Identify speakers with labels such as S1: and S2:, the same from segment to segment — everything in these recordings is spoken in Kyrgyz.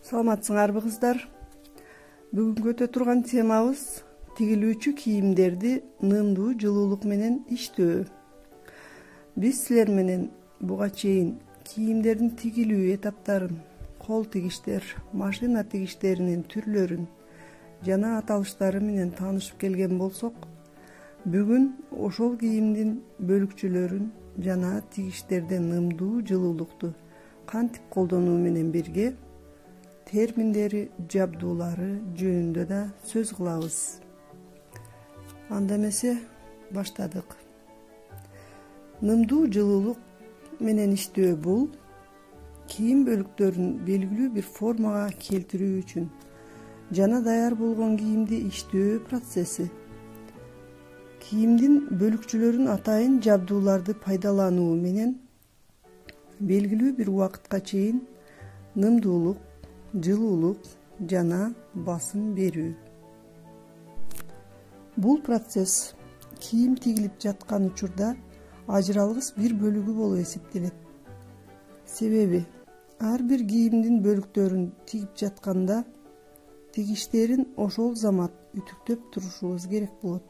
S1: Саламатсыңарбы кыздар? Бүгүнкү өтө турган темабыз тигилүүчү кийимдерди нымдуу жылуулук менен иштөө. Биз силер менен буга чейин кийимдердин тигилүү этаптарын, кол тигиштер, машина тигиштеринин түрлөрүн жана аталыштары менен таанышып келген болсок, бүгүн ошол кийимдин бөлүкчөлөрүн жана тигиштерде нымдуу жылуулукту кантип колдонуу менен бирге терминдери, жабдуулары жөнүндө да сөз кылабыз. Анда эмесе баштадык. Нымдуу жылуулук менен иштөө бул кийим бөлүктөрүн белгилүү бир формага келтирүү үчүн жана даяр болгон кийимди иштөө процесси. Кийимдин бөлүкчөлөрүн атайын жабдууларды пайдалануу менен белгилүү бир убакытка чейин нымдуулук, жылуулук жана басым берүү. Бул процесс кийим тигилип жаткан учурда ажыралгыс бир бөлүгү болуп эсептелет. Себеби ар бир кийимдин бөлүктөрүн тигип жатканда тигиштерин ошол замат үтүктөп турушубуз керек болот.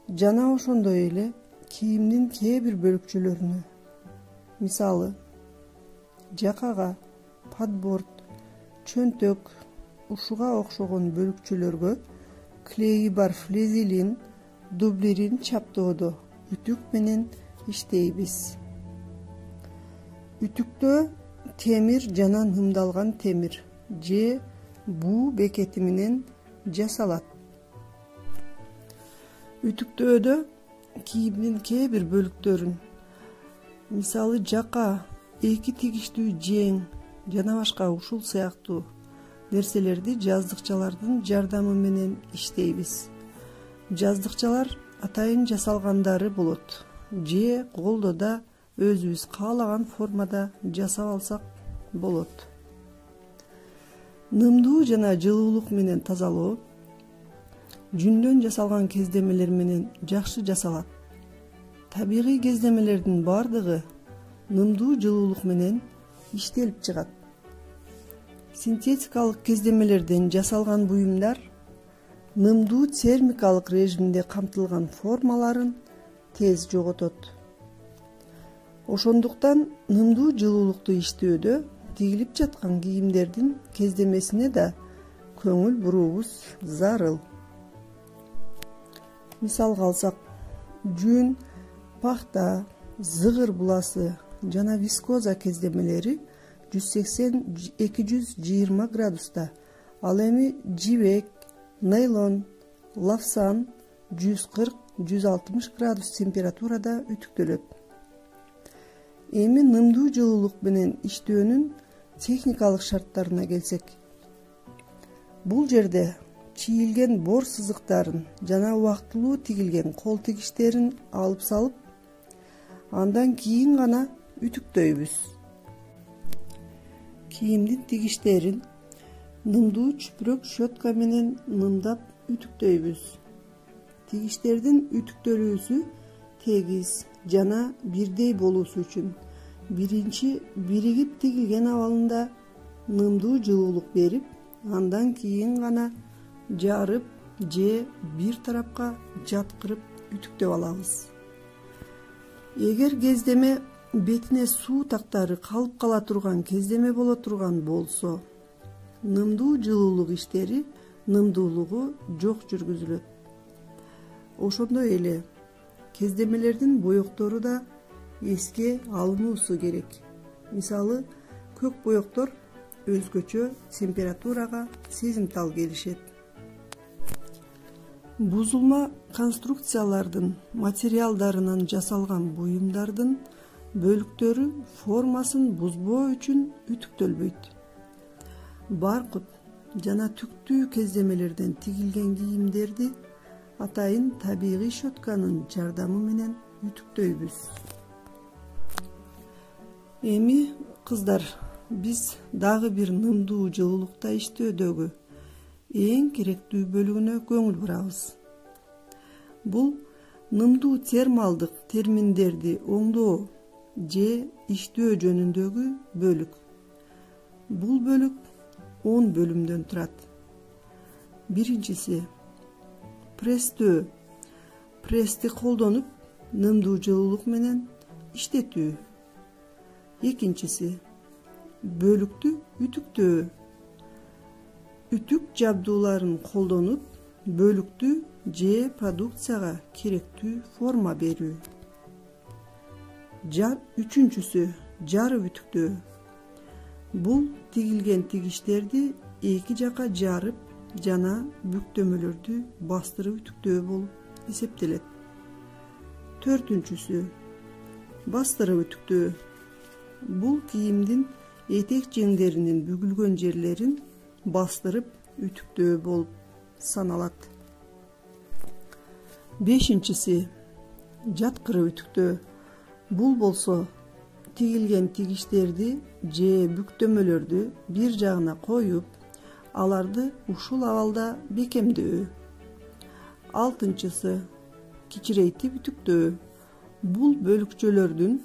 S1: Жана ошондой эле кийимдин кээ бир бөлүкчөлөрүнө, мисалы жакага, подборд, чөнтөк, ушуга окшогон бөлүкчөлөргө клейи бар флизелин, дублерин чаптоодо үтүк менен иштейбиз. Үтүктөө темир жана нымдалган темир же буу бекети менен жасалат. Үтүктөөдө кийимдин кээ бир бөлүктөрүн, мисалы жака, эки тигиштүү жең жана башка ушул сыяктуу нерселерди жаздыкчалардын жардамы менен иштейбиз. Жаздыкчалар атайын жасалгандары болот же колдо да өзүбүз каалаган формада жасап алсак болот. Нымдуу жана жылуулук менен тазалоо жүндөн жасалган кездемелер менен жакшы жасалат. Табигый кездемелердин бардыгы нымдуу жылуулук менен иштелип чыгат. Синтетикалык кездемелерден жасалган буюмдар нымдуу термикалык режимде камтылган формаларын тез жоготот. Ошондуктан нымдуу жылуулукту иштөөдө тигилип жаткан кийимдердин кездемесине да көңүл буруубуз зарыл. Мисалга алсак, жүн, пахта, зыгыр буласы жана вискоза кездемелери 180-220 градуста, ал эми жибек, нейлон, лавсан 140-160 градус температурада үтүктөлөт. Эми нымдуу жылуулук менен иштөөнүн техникалык шарттарына келсек, бул жерде чийилген бор сызыктарын жана убактылуу тигилген кол тигиштерин алып салып, андан кийин гана үтүктөйбүз. Кийимдин тигиштерин нымдуу чүпүрөк щетка менен нымдап үтүктөйбүз. Тигиштердин үтүктөлүүсү тегиз жана бирдей болуусу үчүн биринчи биригип тигилген абалында нымдуу жылуулук берип, андан кийин гана жарып же бир тарапка жаткырып үтүктөп алабыз. Эгер кездеме бетине суу тактары калып кала турган кездеме боло турган болсо, нымдуу жылуулук иштери нымдуулугу жок жүргүзүлөт. Ошондой эле кездемелердин боектору да эске алынуусу керек. Мисалы, көк боектор өзгөчө температурага сезимтал келишет. Бузулма конструкциялардын материалдарынан жасалган буюмдардын бөлүктөрү формасын бузбоо үчүн үтүктөлбөйт. Баркут жана түктүү кездемелерден тигилген кийимдерди атайын табигый щетканын жардамы менен үтүктөйбүз. Эми кыздар, биз дагы бир нымдуу жылуулукта иштөөдөгү эң керектүү бөлүгүнө көңүл бурабыз. Бул нымдуу термалдык терминдерди оңдоо же иштөө жөнүндөгү бөлүк. Бул бөлүк 10 bölümдөн турат. Биринчиси пресстөө. Прессти колдонуп, нымдуу жылуулук менен иштетүү. Экинчиси бөлүктү үтүктөө. Үтүк жабдууларын колдонуп, бөлүктү же продукцияга керектүү форма берүү. Үчүнчүсү жарып үтүктөө. Бул тигилген тигиштерди эки жака жарып жана бүктөмөлөрдү бастырып үтүктөө болуп эсептелет. Төртүнчүсү бастырып үтүктөө. Бул кийимдин этек жеңдеринин бүгүлгөн жерлерин бастырып үтүктөө болуп саналат. Бешинчиси жаткырып үтүктөө. Бул болсо тигилген тигиштерди же бүктөмөлөрдү бир жагына коюп, аларды ушул абалда бекемдөө. Алтынчысы кичирейтип үтүктөө. Бул бөлүкчөлөрдүн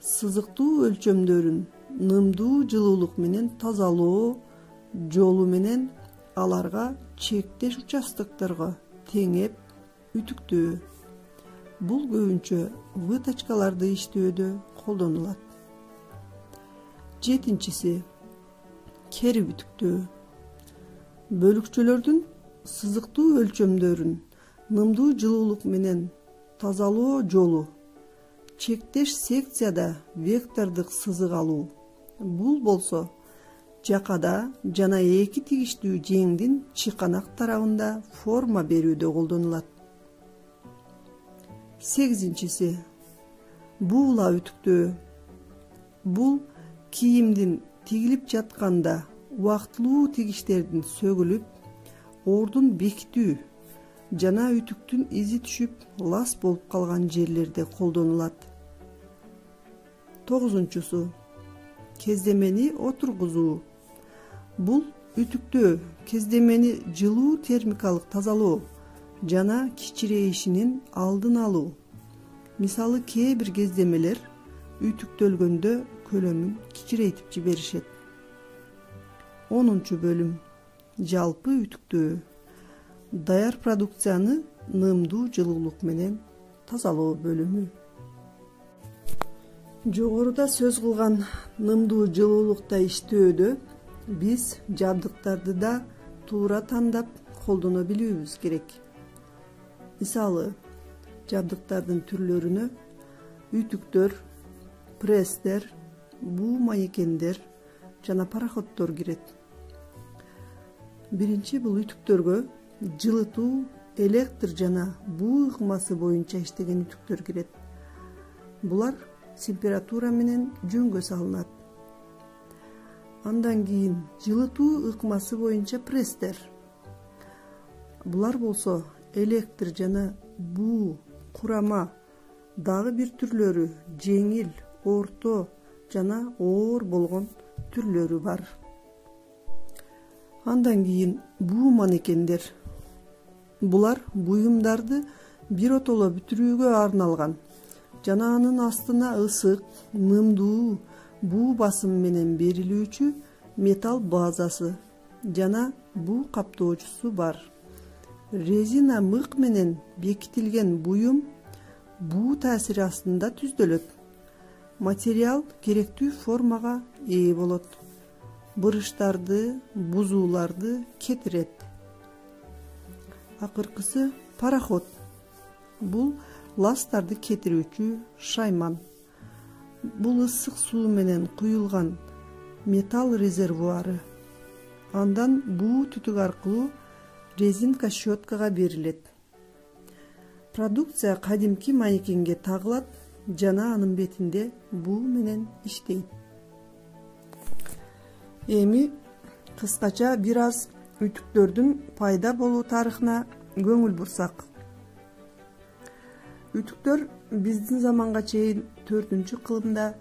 S1: сызыктуу өлчөмдөрүн нымдуу жылуулук менен тазалоо жолу менен аларга чектеш участокторго теңеп үтүктөө. Бул көбүнчө вытачкаларды иштөөдө колдонулат. Жетинчиси керип үтүктөө. Бөлүкчөлөрдүн сызыктуу өлчөмдөрүн нымдуу жылуулук менен тазалоо жолу, чектеш секцияда вектордук сызык алуу. Бул болсо жакада жана эки тигиштүү жеңдин чыканак тарабында форма берүүдө колдонулат. Сегизинчиси буулап үтүктөө. Бул кийимдин тигилип жатканда убактылуу тигиштердин сөгүлүп, ордун бекитүү жана үтүктүн изи түшүп лас болуп калган жерлерде колдонулат. Тогузунчусу кездемени отургузуу. Бул үтүктөө кездемени жылуу термикалык тазалоо жана кичирейишинин алдын алуу. Мисалы кээ бир кездемелер үтүктөлгөндө көлөмүн кичирейтип жиберишет. 10 бөлүм жалпы үтүктөө. Даяр продукцияны нымдуу жылуулук менен тазалоо бөлүмү. Жогоруда сөз кылган нымдуу жылуулукта иштөөдө биз жабдыктарды да туура тандап колдоно билүүбүз керек. Мисалы, жабдыктардын түрлөрүнө үтүктөр, пресстер, буу манекендер жана пароходдор кирет. Биринчи бул үтүктөргө жылытуу, электр жана буу ыкмасы боюнча иштеген үтүктөр кирет. Булар температура менен жөнгө салынат. Андан кийин жылытуу ыкмасы боюнча пресстер. Булар болсо электр жана буу курама дагы бир түрлөрү жеңил, орто жана оор болгон түрлөрү бар. Андан кийин буу манекендер. Булар буюмдарды биротоло бүтүрүүгө арналган жана анын астына ысык, нымдуу буу басым менен берилүүчү металл базасы жана буу каптоочусу бар. Резина мык менен бекитилген буюм буу таасири астында түздөлөт. Материал керектүү формага ээ болот. Бырыштарды, бузууларды кетирет. Акыркысы пароход. Бул ластарды кетирүүчү шайман. Бул ысык суу менен куюлган металл резервуары. Андан буу түтүк аркылуу резинка щеткага берилет. Продукция кадимки манекенге тагылат жана анын бетинде буу менен иштейт. Эми кыскача бир аз үтүктөрдүн пайда болуу тарыхына көңүл бурсак. Үтүктөр биздин заманга чейин 4-кылымда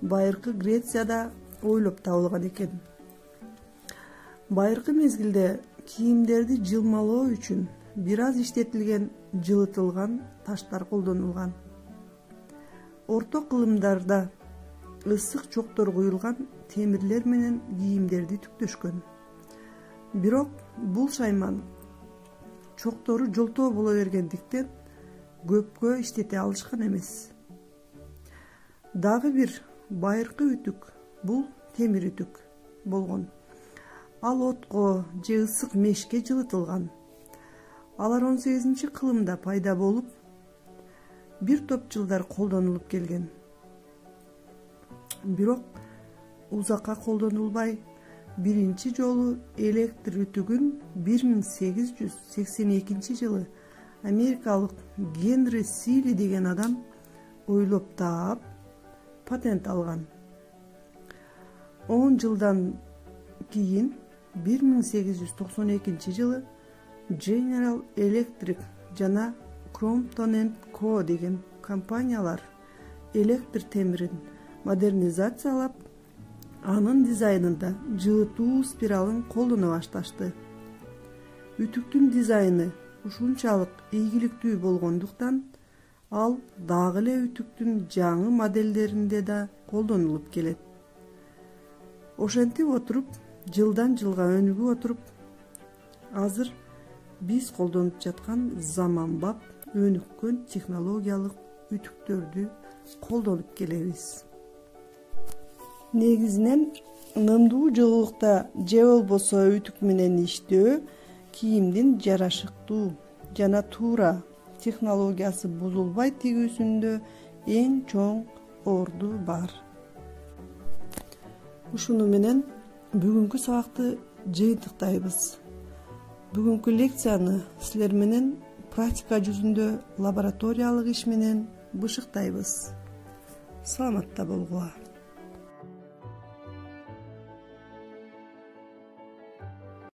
S1: байыркы Грецияда ойлоп табылган экен. Байыркы мезгилде кийимдерди жылмалоо үчүн бир аз иштетилген жылытылган таштар колдонулган. Орто кылымдарда ысык чоктор куюлган темирлер менен кийимдерди түктөшкөн. Бирок бул шайман чоктору жолтоо боло бергендиктен көпкө иштете алышкан эмес. Дагы бир байыркы үтүк бул темир үтүк болгон. Ал отко же ысык мешке жылытылган. Алар 18-кылымда пайда болуп, бир топ жылдар колдонулуп келген. Бирок узакка колдонулбай, биринчи жолу электр үтүгүн 1882-жылы америкалык Генри Сили деген адам ойлоп таап, патент алган. 10 жылдан кийин 1892-жылы General Electric жана Crompton & Co деген компаниялар электр темирин модернизациялап, анын дизайнында жылытуу спиралын колдоно башташты. Үтүктүн дизайны ушунчалык ийгиликтүү болгондуктан ал дагы эле үтүктүн жаңы моделдеринде да колдонулуп келет. Ошентип отуруп, жылдан жылга өнүгүп отуруп, азыр биз колдонуп жаткан заманбап өнүккөн технологиялык үтүктөрдү колдонуп келебиз. Негизинен нымдуу жылуулукта же болбосо үтүк менен иштөө кийимдин жарашыктуу жана туура технологиясы бузулбай тигүүсүндө эң чоң орду бар. Ушуну менен бүгүнкү сабакты жыйынтыктайбыз. Бүгүнкү лекцияны силер менен практика жүзүндө лабораториялык иш менен бышыктайбыз. Саламатта болгула.